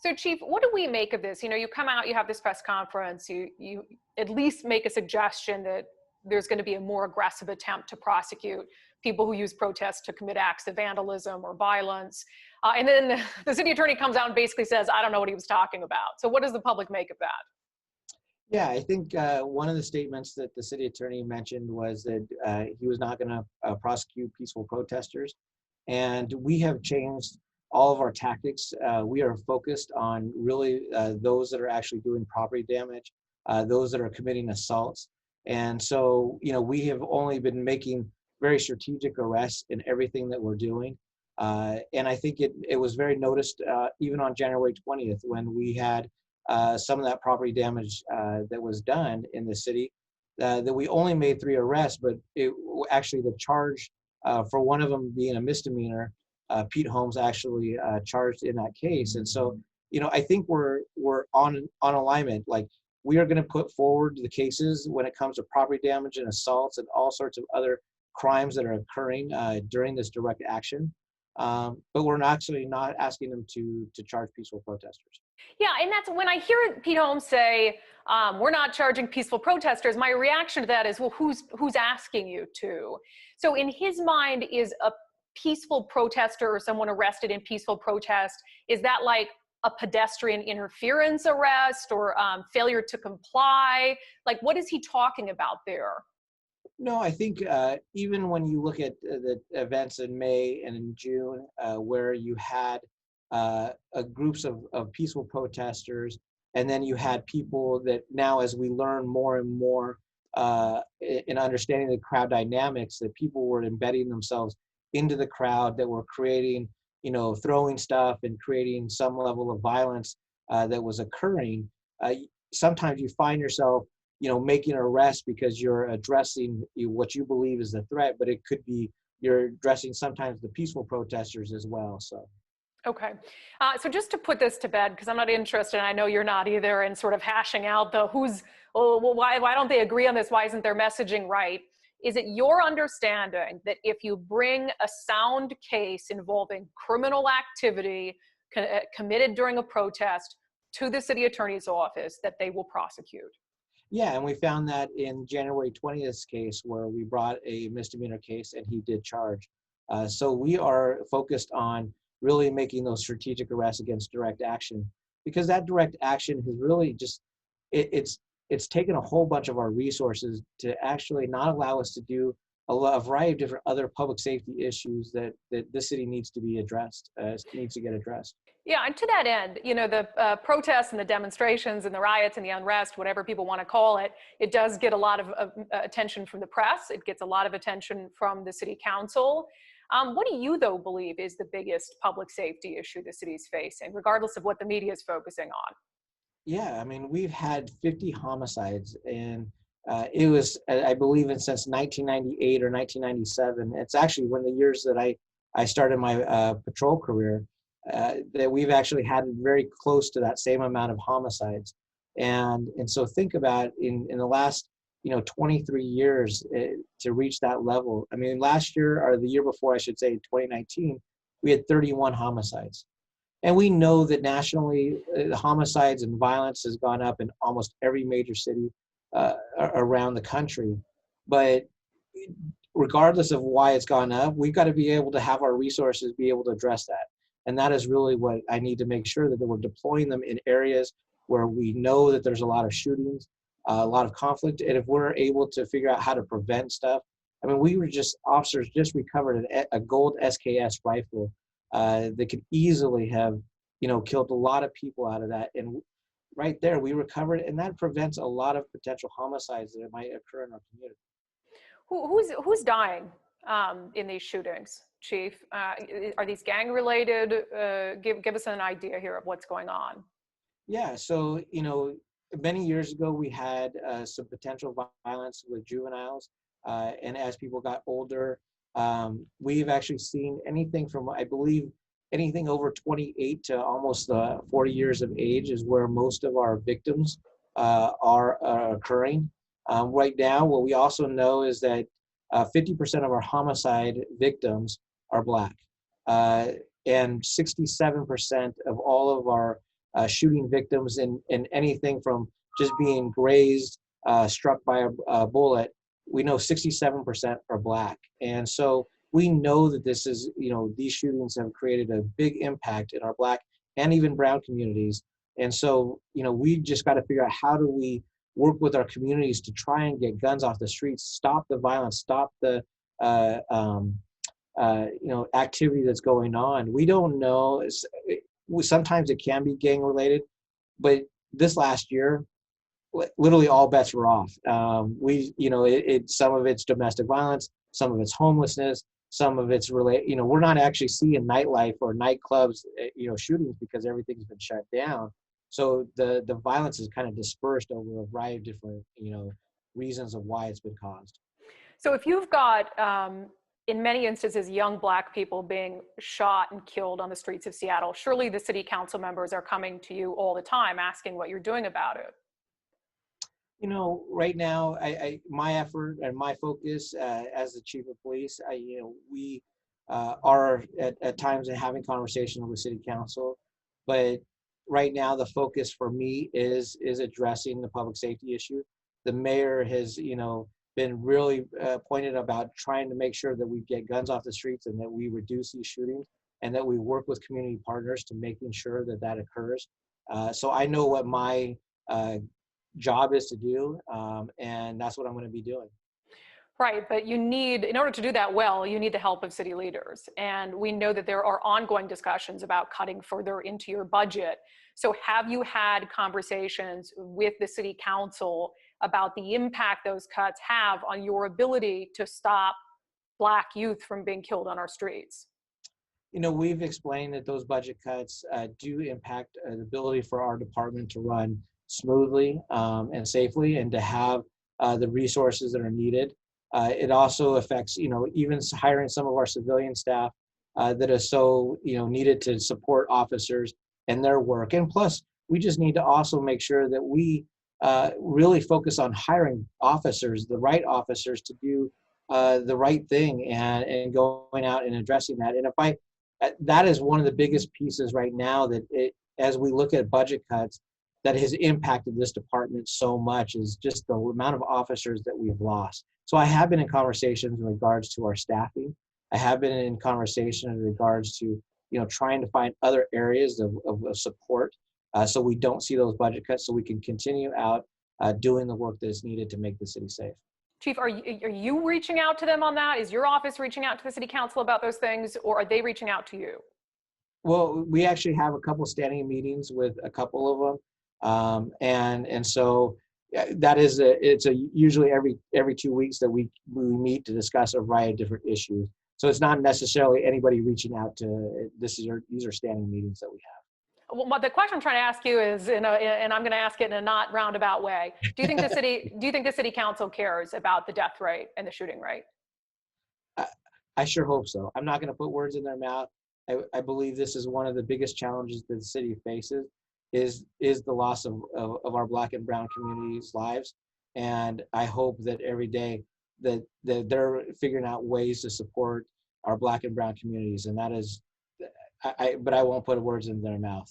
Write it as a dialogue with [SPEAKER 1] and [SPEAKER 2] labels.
[SPEAKER 1] So, Chief, what do we make of this? You come out, you have this press conference, you at least make a suggestion that there's going to be a more aggressive attempt to prosecute people who use protests to commit acts of vandalism or violence. And then the city attorney comes out and basically says, I don't know what he was talking about. So what does the public make of that?
[SPEAKER 2] Yeah, I think one of the statements that the city attorney mentioned was that he was not going to prosecute peaceful protesters. And we have changed all of our tactics. We are focused on really those that are actually doing property damage, those that are committing assaults. And so, we have only been making very strategic arrests in everything that we're doing. And I think it was very noticed even on January 20th when we had some of that property damage that was done in the city, that we only made 3 arrests, but actually the charge for one of them being a misdemeanor, Pete Holmes actually charged in that case. And so, I think we're on alignment. Like, we are going to put forward the cases when it comes to property damage and assaults and all sorts of other crimes that are occurring during this direct action. But we're actually not asking them to charge peaceful protesters.
[SPEAKER 1] Yeah, and that's when I hear Pete Holmes say, we're not charging peaceful protesters, my reaction to that is, well, who's asking you to? So in his mind, is a peaceful protester or someone arrested in peaceful protest, is that like a pedestrian interference arrest or failure to comply? Like, what is he talking about there?
[SPEAKER 2] No, I think even when you look at the events in May and in June, where you had groups of peaceful protesters, and then you had people that now, as we learn more and more in understanding the crowd dynamics, that people were embedding themselves into the crowd, that were creating, throwing stuff and creating some level of violence that was occurring. Sometimes you find yourself making an arrest because you're addressing what you believe is the threat, but it could be you're addressing sometimes the peaceful protesters as well. So.
[SPEAKER 1] Okay. So just to put this to bed, because I'm not interested, and I know you're not either, in sort of hashing out the why don't they agree on this? Why isn't their messaging right? Is it your understanding that if you bring a sound case involving criminal activity committed during a protest to the city attorney's office, that they will prosecute?
[SPEAKER 2] Yeah, and we found that in January 20th's case, where we brought a misdemeanor case and he did charge. So we are focused on really making those strategic arrests against direct action, because that direct action has really just, it's taken a whole bunch of our resources to actually not allow us to do a variety of different other public safety issues that the city needs to be addressed, needs to get addressed.
[SPEAKER 1] Yeah, and to that end, the protests and the demonstrations and the riots and the unrest, whatever people want to call it, it does get a lot of attention from the press. It gets a lot of attention from the city council. What do you, though, believe is the biggest public safety issue the city is facing, regardless of what the media is focusing on?
[SPEAKER 2] Yeah, I mean, we've had 50 homicides, and it was, I believe, since 1998 or 1997. It's actually one of the years that I started my patrol career, that we've actually had very close to that same amount of homicides. And so think about in the last 23 years to reach that level. I mean, last year, or the year before, I should say, 2019, we had 31 homicides. And we know that nationally, homicides and violence has gone up in almost every major city around the country. But regardless of why it's gone up, we've got to be able to have our resources be able to address that. And that is really what I need to make sure, that we're deploying them in areas where we know that there's a lot of shootings, a lot of conflict. And if we're able to figure out how to prevent stuff, I mean, officers just recovered a gold SKS rifle that could easily have, killed a lot of people out of that. And right there, we recovered, and that prevents a lot of potential homicides that might occur in our community.
[SPEAKER 1] Who's dying in these shootings, Chief? Are these gang related? Give us an idea here of what's going on.
[SPEAKER 2] Yeah, so many years ago we had some potential violence with juveniles, and as people got older, we've actually seen anything from, I believe, anything over 28 to almost 40 years of age is where most of our victims are occurring. Right now, what we also know is that 50% of our homicide victims are Black, and 67% of all of our shooting victims in anything from just being grazed, struck by a bullet, we know 67% are Black. And so we know that this is, these shootings have created a big impact in our Black and even brown communities. And so, we just got to figure out, how do we work with our communities to try and get guns off the streets, stop the violence, stop the activity that's going on. We don't know. Sometimes it can be gang related, but this last year, literally all bets were off. Some of it's domestic violence, some of it's homelessness, some of it's related. We're not actually seeing nightlife or nightclubs, shootings, because everything's been shut down. So the violence is kind of dispersed over a variety of different, reasons of why it's been caused.
[SPEAKER 1] So if you've got, in many instances, young Black people being shot and killed on the streets of Seattle, surely the city council members are coming to you all the time asking what you're doing about it.
[SPEAKER 2] Right now, my effort and my focus as the chief of police, we are at times having conversations with city council, but right now the focus for me is addressing the public safety issue. The mayor has, been really pointed about trying to make sure that we get guns off the streets and that we reduce these shootings, and that we work with community partners to making sure that occurs. So I know what my job is to do, and that's what I'm going to be doing.
[SPEAKER 1] Right, but in order to do that well, you need the help of city leaders. And we know that there are ongoing discussions about cutting further into your budget. So have you had conversations with the city council about the impact those cuts have on your ability to stop Black youth from being killed on our streets?
[SPEAKER 2] We've explained that those budget cuts do impact the ability for our department to run smoothly and safely, and to have the resources that are needed. It also affects, even hiring some of our civilian staff that is so, needed to support officers and their work. And plus, we just need to also make sure that we really focus on hiring officers, the right officers, to do the right thing and going out and addressing that. And that is one of the biggest pieces right now as we look at budget cuts, that has impacted this department so much, is just the amount of officers that we've lost. So I have been in conversations in regards to our staffing. I have been in conversation in regards to, trying to find other areas of support so we don't see those budget cuts, so we can continue out doing the work that is needed to make the city safe.
[SPEAKER 1] Chief, are you reaching out to them on that? Is your office reaching out to the city council about those things, or are they reaching out to you?
[SPEAKER 2] Well, we actually have a couple standing meetings with a couple of them. And so it's usually every 2 weeks that we meet to discuss a variety of different issues. So it's not necessarily anybody reaching out to, these are standing meetings that we have.
[SPEAKER 1] Well, the question I'm trying to ask you is, and I'm going to ask it in a not roundabout way. Do you think the city council cares about the death rate and the shooting rate?
[SPEAKER 2] I sure hope so. I'm not going to put words in their mouth. I believe this is one of the biggest challenges that the city faces, is the loss of our Black and brown communities' lives. And I hope that every day that they're figuring out ways to support our Black and brown communities. And that is, but I won't put words in their mouth.